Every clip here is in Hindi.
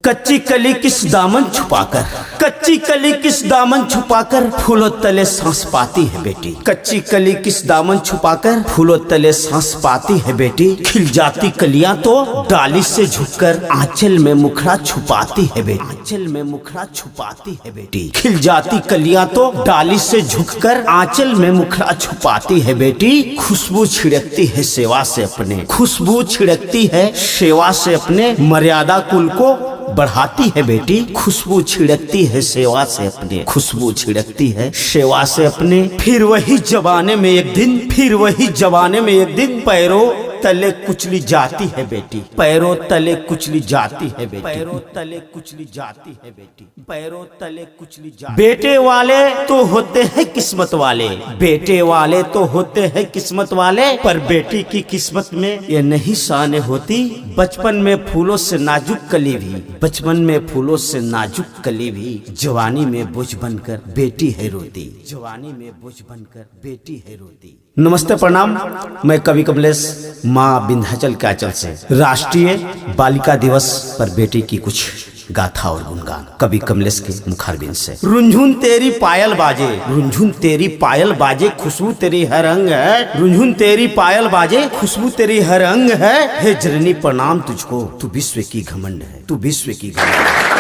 कच्ची कली किस दामन छुपाकर, कच्ची कली किस दामन छुपाकर फूलों तले सांस पाती है बेटी। कच्ची कली किस दामन छुपाकर फूलों तले सांस पाती है बेटी। खिल जाती कलियां तो डाली से झुककर आंचल में मुखड़ा छुपाती है बेटी। आंचल में मुखड़ा छुपाती है बेटी। खिल जाती कलियां तो डाली से झुककर आंचल में मुखड़ा छुपाती है बेटी। खुशबू छिड़कती है सेवा से अपने, खुशबू छिड़कती है सेवा से अपने। मर्यादा कुल को बढ़ाती है बेटी। खुशबू छिड़कती है सेवा से अपने, खुशबू छिड़कती है सेवा से अपने। फिर वही जमाने में एक दिन, फिर वही जमाने में एक दिन पैरों तले कुचली जाती है बेटी। पैरों तले कुचली जाती है बेटी। पैरों तले कुचली जाती है बेटी। पैरों तले कुचली जाती। बेटे वाले तो होते हैं किस्मत वाले, बेटे वाले तो होते हैं किस्मत वाले, पर बेटी की किस्मत में ये नहीं शान होती। बचपन में फूलों से नाजुक कली भी, बचपन में फूलों से नाजुक कली भी जवानी में बोझ बनकर बेटी है रोती। जवानी में बोझ बनकर बेटी है रोती। नमस्ते प्रणाम, मैं कवि कमलेश माँ विंध्याचल के आंचल से राष्ट्रीय बालिका दिवस पर बेटी की कुछ गाथा और गुणगान कवि कमलेश के मुखारबिंद से। रुंझुन तेरी पायल बाजे, रुंझुन तेरी पायल बाजे, खुशबू तेरी हर अंग है। रुंझुन तेरी पायल बाजे, खुशबू तेरी हर अंग है। हे जननी प्रणाम तुझको, तू विश्व की घमंड है, तू विश्व की घमंड है।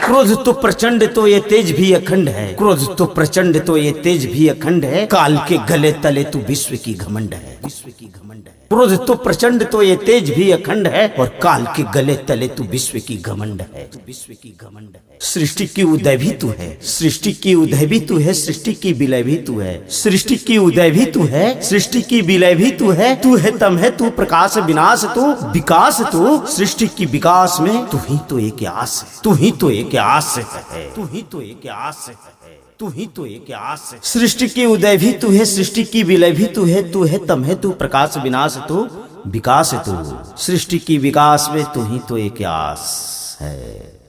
क्रोध तो प्रचंड तो ये तेज भी अखंड है, क्रोध तो प्रचंड तो ये तेज भी अखंड है। काल के गले तले तू विश्व की घमंड है, विश्व की घमंड है। क्रोध तो प्रचंड तो ये तेज भी अखंड है, और काल के गले तले तू विश्व की घमंड है, तू विश्व की घमंड है। सृष्टि की उदय भी तू है, सृष्टि की उदय भी तू है, सृष्टि की विलय भी तू है। सृष्टि की उदय भी तू है, सृष्टि की विलय भी तू है। तू है तम है तू, प्रकाश विनाश तू, विकास तू। सृष्टि की विकास में तू ही तो एक आस है, तू ही तो एक आस है, तू ही तो एक आस है, तू ही तो एक आस है। सृष्टि की उदय भी तू है, सृष्टि की विलय भी तू है। तू है तम है तू, प्रकाश विनाश तू, विकास तू। सृष्टि की विकास में तू ही तो एक आस है,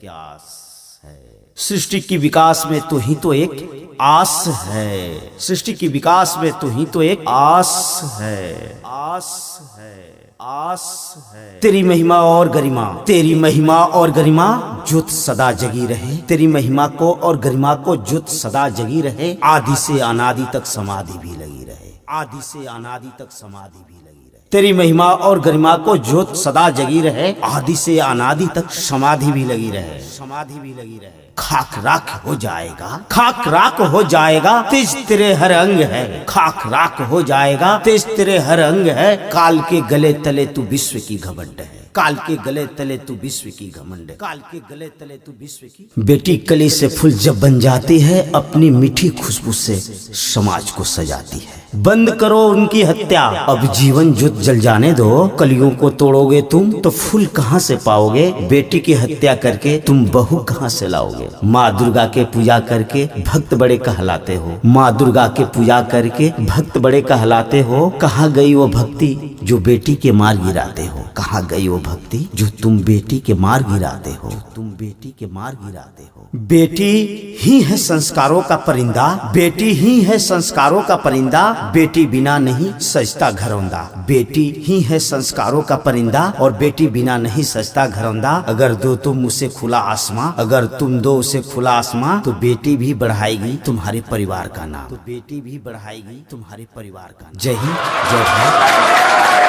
आस है। सृष्टि की विकास में तू ही तो एक आस है, सृष्टि की विकास में तू ही तो एक आस है, आस है, आस है। तेरी महिमा और गरिमा, तेरी महिमा और गरिमा ज्योत सदा जगी रहे। तेरी महिमा को और गरिमा को ज्योत सदा जगी रहे। आदि से अनादि तक समाधि भी लगी रहे, आदि से अनादि तक समाधि भी लगी रहे। तेरी महिमा और गरिमा को ज्योत सदा जगी रहे। आदि से अनादि तक समाधि भी लगी रहे, समाधि भी लगी रहे। खाक राख हो जाएगा, खाक राख हो जाएगा, तेज तेरे हर अंग है। खाक राख हो जाएगा, तेज तेरे हर अंग है। काल के गले तले तू विश्व की घमंड है, काल के गले तले तू विश्व की घमंड है, काल के गले तले तू विश्व की। बेटी कली से फूल जब बन जाती है, अपनी मीठी खुशबू से समाज को सजाती है। बंद करो उनकी हत्या, अब जीवन ज्योत जल जाने दो। कलियों को तोड़ोगे तुम तो फूल कहाँ से पाओगे। बेटी की हत्या करके तुम बहू कहाँ से लाओगे। माँ दुर्गा के पूजा करके भक्त बड़े कहलाते हो, माँ दुर्गा के पूजा करके भक्त बड़े कहलाते हो। कहाँ गई वो भक्ति जो बेटी के मार गिराते हो, कहाँ गई वो भक्ति जो तुम बेटी के मार गिराते हो, तुम बेटी के मार गिराते हो। बेटी ही है संस्कारों का परिंदा, बेटी ही है संस्कारों का परिंदा। बेटी बिना नहीं सजता घरौंदा, बेटी ही है संस्कारों का परिंदा, और बेटी बिना नहीं सजता घरौंदा। अगर दो तुम उसे खुला आसमां, अगर तुम दो उसे खुला आसमां, तो बेटी भी बढ़ाएगी तुम्हारे परिवार का नाम, तो बेटी भी बढ़ाएगी तुम्हारे परिवार का नाम। जय हिंद, जय भारत।